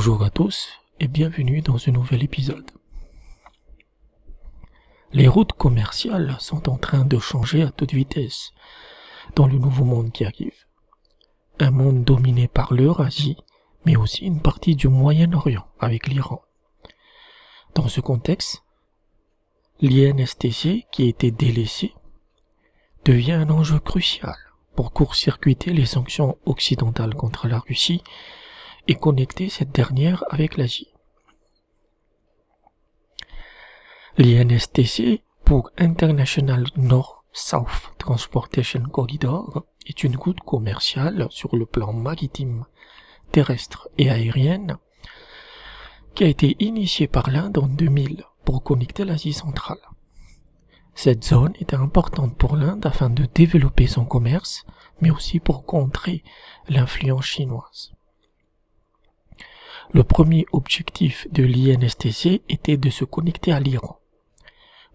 Bonjour à tous et bienvenue dans ce nouvel épisode. Les routes commerciales sont en train de changer à toute vitesse dans le nouveau monde qui arrive. Un monde dominé par l'Eurasie, mais aussi une partie du Moyen-Orient avec l'Iran. Dans ce contexte, l'INSTC, qui était délaissé, devient un enjeu crucial pour court-circuiter les sanctions occidentales contre la Russie et connecter cette dernière avec l'Asie. L'INSTC, pour International North-South Transportation Corridor, est une route commerciale sur le plan maritime, terrestre et aérien qui a été initiée par l'Inde en 2000 pour connecter l'Asie centrale. Cette zone était importante pour l'Inde afin de développer son commerce, mais aussi pour contrer l'influence chinoise. Le premier objectif de l'INSTC était de se connecter à l'Iran.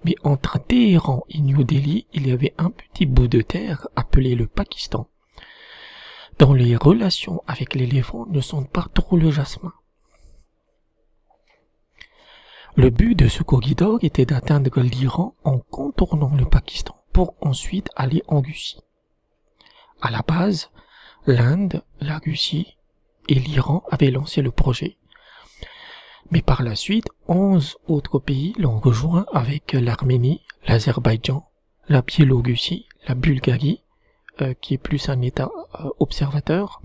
Mais entre Téhéran et New Delhi, il y avait un petit bout de terre appelé le Pakistan, dont les relations avec l'éléphant ne sentent pas trop le jasmin. Le but de ce corridor était d'atteindre l'Iran en contournant le Pakistan pour ensuite aller en Russie. À la base, l'Inde, la Russie et l'Iran avaient lancé le projet. Mais par la suite, 11 autres pays l'ont rejoint avec l'Arménie, l'Azerbaïdjan, la Biélorussie, la Bulgarie, qui est plus un État observateur,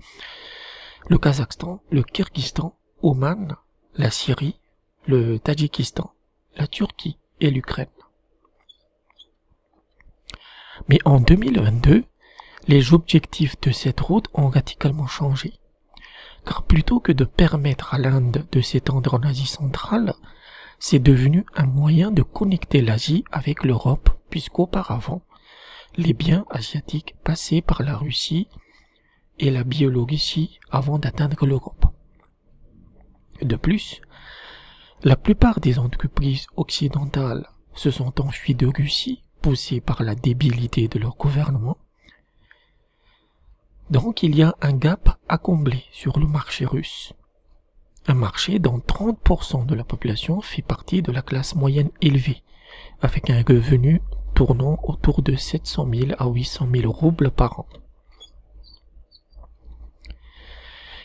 le Kazakhstan, le Kirghizistan, Oman, la Syrie, le Tadjikistan, la Turquie et l'Ukraine. Mais en 2022, les objectifs de cette route ont radicalement changé. Car plutôt que de permettre à l'Inde de s'étendre en Asie centrale, c'est devenu un moyen de connecter l'Asie avec l'Europe, puisqu'auparavant, les biens asiatiques passaient par la Russie et la Biélorussie avant d'atteindre l'Europe. De plus, la plupart des entreprises occidentales se sont enfuies de Russie, poussées par la débilité de leur gouvernement. Donc il y a un gap à combler sur le marché russe. Un marché dont 30% de la population fait partie de la classe moyenne élevée, avec un revenu tournant autour de 700 000 à 800 000 roubles par an.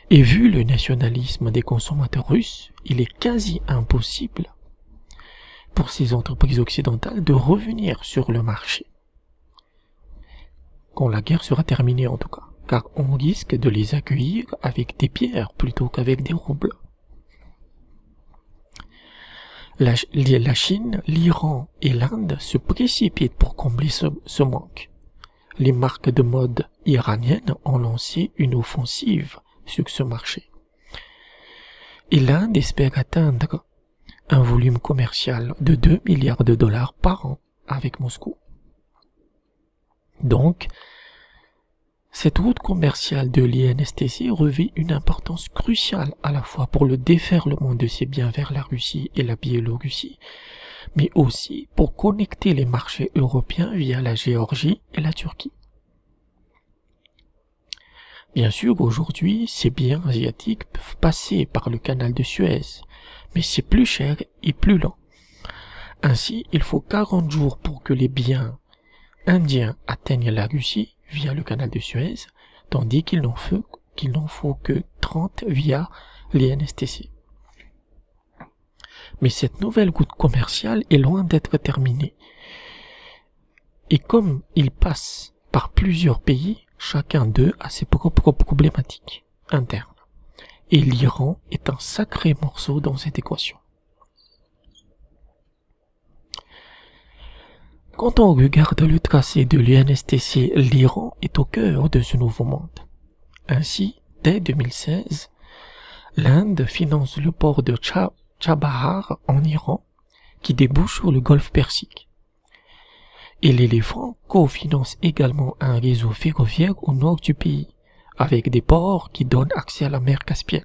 Et vu le nationalisme des consommateurs russes, il est quasi impossible pour ces entreprises occidentales de revenir sur le marché. Quand la guerre sera terminée en tout cas, car on risque de les accueillir avec des pierres plutôt qu'avec des roubles. La Chine, l'Iran et l'Inde se précipitent pour combler ce manque. Les marques de mode iraniennes ont lancé une offensive sur ce marché. Et l'Inde espère atteindre un volume commercial de 2 milliards de dollars par an avec Moscou. Donc, cette route commerciale de l'INSTC revêt une importance cruciale à la fois pour le déferlement de ses biens vers la Russie et la Biélorussie, mais aussi pour connecter les marchés européens via la Géorgie et la Turquie. Bien sûr, aujourd'hui, ces biens asiatiques peuvent passer par le canal de Suez, mais c'est plus cher et plus lent. Ainsi, il faut 40 jours pour que les biens indiens atteignent la Russie via le canal de Suez, tandis qu'il n'en faut que 30 via l'INSTC. Mais cette nouvelle route commerciale est loin d'être terminée. Et comme il passe par plusieurs pays, chacun d'eux a ses propres problématiques internes. Et l'Iran est un sacré morceau dans cette équation. Quand on regarde le tracé de l'INSTC, l'Iran est au cœur de ce nouveau monde. Ainsi, dès 2016, l'Inde finance le port de Chabahar en Iran, qui débouche sur le golfe Persique. Et l'éléphant cofinance également un réseau ferroviaire au nord du pays, avec des ports qui donnent accès à la mer Caspienne.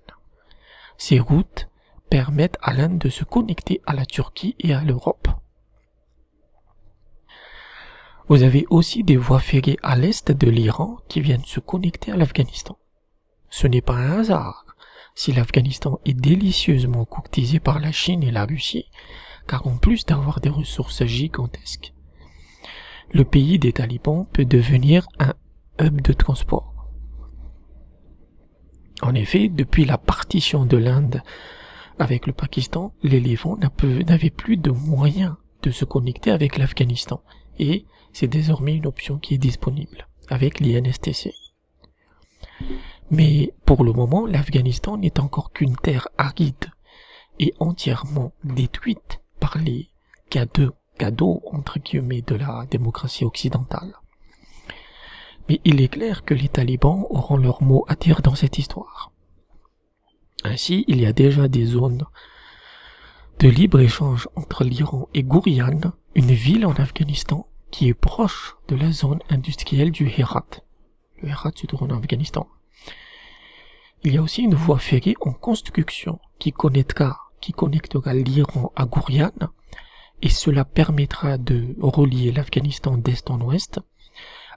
Ces routes permettent à l'Inde de se connecter à la Turquie et à l'Europe. Vous avez aussi des voies ferrées à l'est de l'Iran qui viennent se connecter à l'Afghanistan. Ce n'est pas un hasard, si l'Afghanistan est délicieusement courtisé par la Chine et la Russie, car en plus d'avoir des ressources gigantesques, le pays des talibans peut devenir un hub de transport. En effet, depuis la partition de l'Inde avec le Pakistan, l'éléphant n'avait plus de moyens de se connecter avec l'Afghanistan, et c'est désormais une option qui est disponible avec l'INSTC. Mais pour le moment, l'Afghanistan n'est encore qu'une terre aride et entièrement détruite par les cadeaux entre guillemets de la démocratie occidentale. Mais il est clair que les talibans auront leur mot à dire dans cette histoire. Ainsi, il y a déjà des zones de libre-échange entre l'Iran et Gourian, une ville en Afghanistan qui est proche de la zone industrielle du Herat. Le Herat se trouve en Afghanistan. Il y a aussi une voie ferrée en construction qui connectera l'Iran à Gourian, et cela permettra de relier l'Afghanistan d'est en ouest,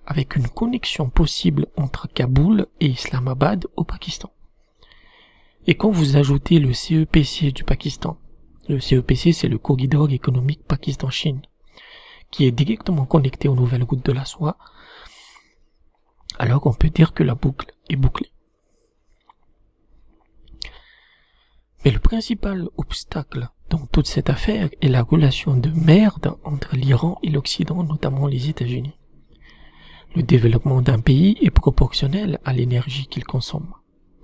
avec une connexion possible entre Kaboul et Islamabad au Pakistan. Et quand vous ajoutez le CEPC du Pakistan, le CEPC c'est le corridor économique Pakistan-Chine, qui est directement connecté aux nouvelles routes de la soie, alors on peut dire que la boucle est bouclée. Mais le principal obstacle dans toute cette affaire est la relation de merde entre l'Iran et l'Occident, notamment les États-Unis. Le développement d'un pays est proportionnel à l'énergie qu'il consomme.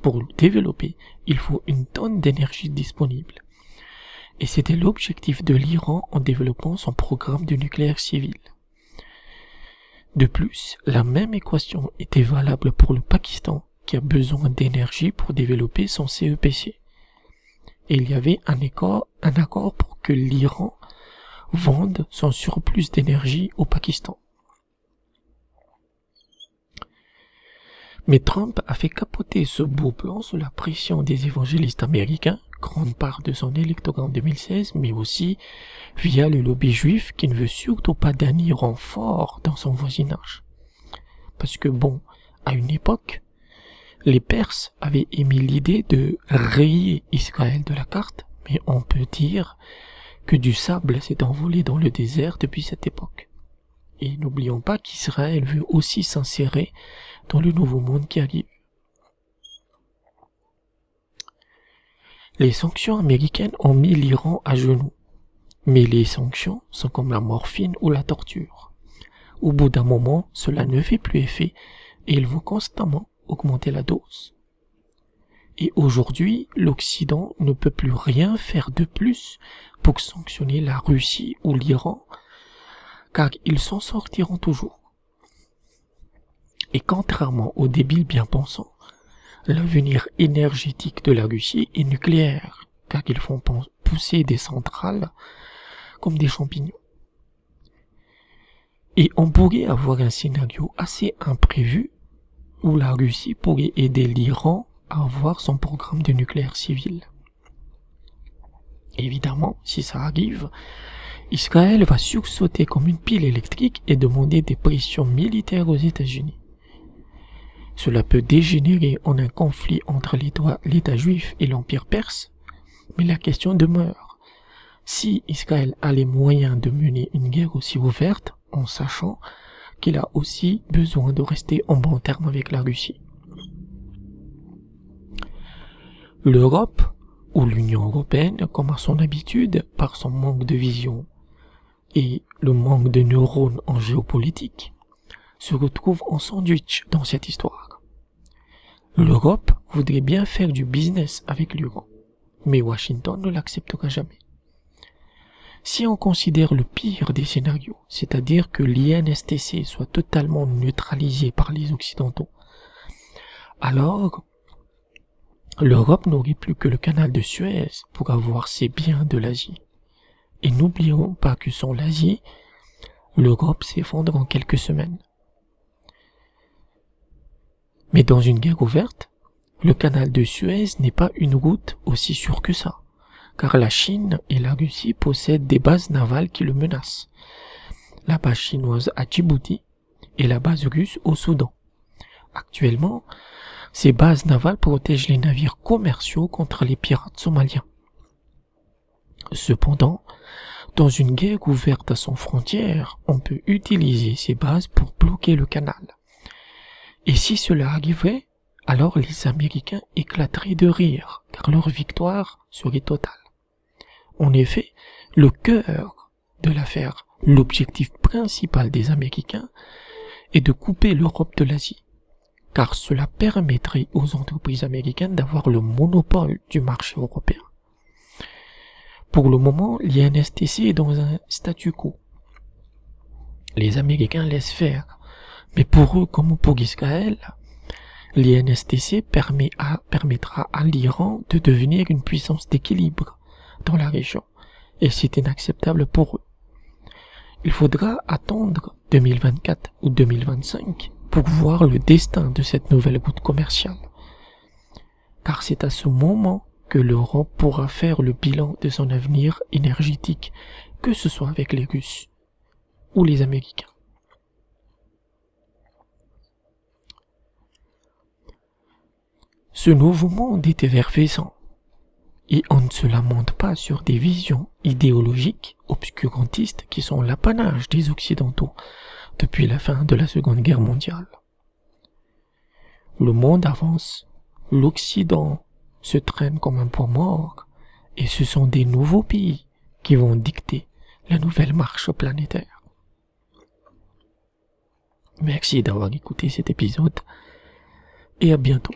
Pour le développer, il faut une tonne d'énergie disponible. Et c'était l'objectif de l'Iran en développant son programme de nucléaire civil. De plus, la même équation était valable pour le Pakistan, qui a besoin d'énergie pour développer son CEPC. Et il y avait un accord pour que l'Iran vende son surplus d'énergie au Pakistan. Mais Trump a fait capoter ce beau plan sous la pression des évangélistes américains, grande part de son électorat en 2016, mais aussi via le lobby juif qui ne veut surtout pas d'un Iran fort dans son voisinage. Parce que bon, à une époque, les Perses avaient émis l'idée de rayer Israël de la carte, mais on peut dire que du sable s'est envolé dans le désert depuis cette époque. Et n'oublions pas qu'Israël veut aussi s'insérer dans le nouveau monde qui arrive. Les sanctions américaines ont mis l'Iran à genoux. Mais les sanctions sont comme la morphine ou la torture. Au bout d'un moment, cela ne fait plus effet et il faut constamment augmenter la dose. Et aujourd'hui, l'Occident ne peut plus rien faire de plus pour sanctionner la Russie ou l'Iran, car ils s'en sortiront toujours. Et contrairement aux débiles bien pensants, l'avenir énergétique de la Russie est nucléaire, car ils font pousser des centrales comme des champignons. Et on pourrait avoir un scénario assez imprévu où la Russie pourrait aider l'Iran à avoir son programme de nucléaire civil. Évidemment, si ça arrive, Israël va sursauter comme une pile électrique et demander des pressions militaires aux États-Unis. Cela peut dégénérer en un conflit entre l'État juif et l'Empire perse, mais la question demeure. Si Israël a les moyens de mener une guerre aussi ouverte, en sachant qu'il a aussi besoin de rester en bon terme avec la Russie. L'Europe, ou l'Union européenne, comme à son habitude, par son manque de vision et le manque de neurones en géopolitique, se retrouve en sandwich dans cette histoire. L'Europe voudrait bien faire du business avec l'Iran, mais Washington ne l'acceptera jamais. Si on considère le pire des scénarios, c'est-à-dire que l'INSTC soit totalement neutralisé par les Occidentaux, alors l'Europe n'aurait plus que le canal de Suez pour avoir ses biens de l'Asie. Et n'oublions pas que sans l'Asie, l'Europe s'effondre en quelques semaines. Mais dans une guerre ouverte, le canal de Suez n'est pas une route aussi sûre que ça, car la Chine et la Russie possèdent des bases navales qui le menacent. La base chinoise à Djibouti et la base russe au Soudan. Actuellement, Ces bases navales protègent les navires commerciaux contre les pirates somaliens. Cependant, dans une guerre ouverte sans frontières, on peut utiliser ces bases pour bloquer le canal. Et si cela arrivait, alors les Américains éclateraient de rire, car leur victoire serait totale. En effet, le cœur de l'affaire, l'objectif principal des Américains, est de couper l'Europe de l'Asie, car cela permettrait aux entreprises américaines d'avoir le monopole du marché européen. Pour le moment, l'INSTC est dans un statu quo. Les Américains laissent faire, mais pour eux comme pour Israël, l'INSTC permettra à l'Iran de devenir une puissance d'équilibre dans la région, et c'est inacceptable pour eux. Il faudra attendre 2024 ou 2025 pour voir le destin de cette nouvelle route commerciale, car c'est à ce moment que l'Europe pourra faire le bilan de son avenir énergétique, que ce soit avec les Russes ou les Américains. Ce nouveau monde est effervescent, et on ne se lamente pas sur des visions idéologiques obscurantistes qui sont l'apanage des Occidentaux depuis la fin de la Seconde Guerre mondiale. Le monde avance, l'Occident se traîne comme un poids mort, et ce sont des nouveaux pays qui vont dicter la nouvelle marche planétaire. Merci d'avoir écouté cet épisode, et à bientôt.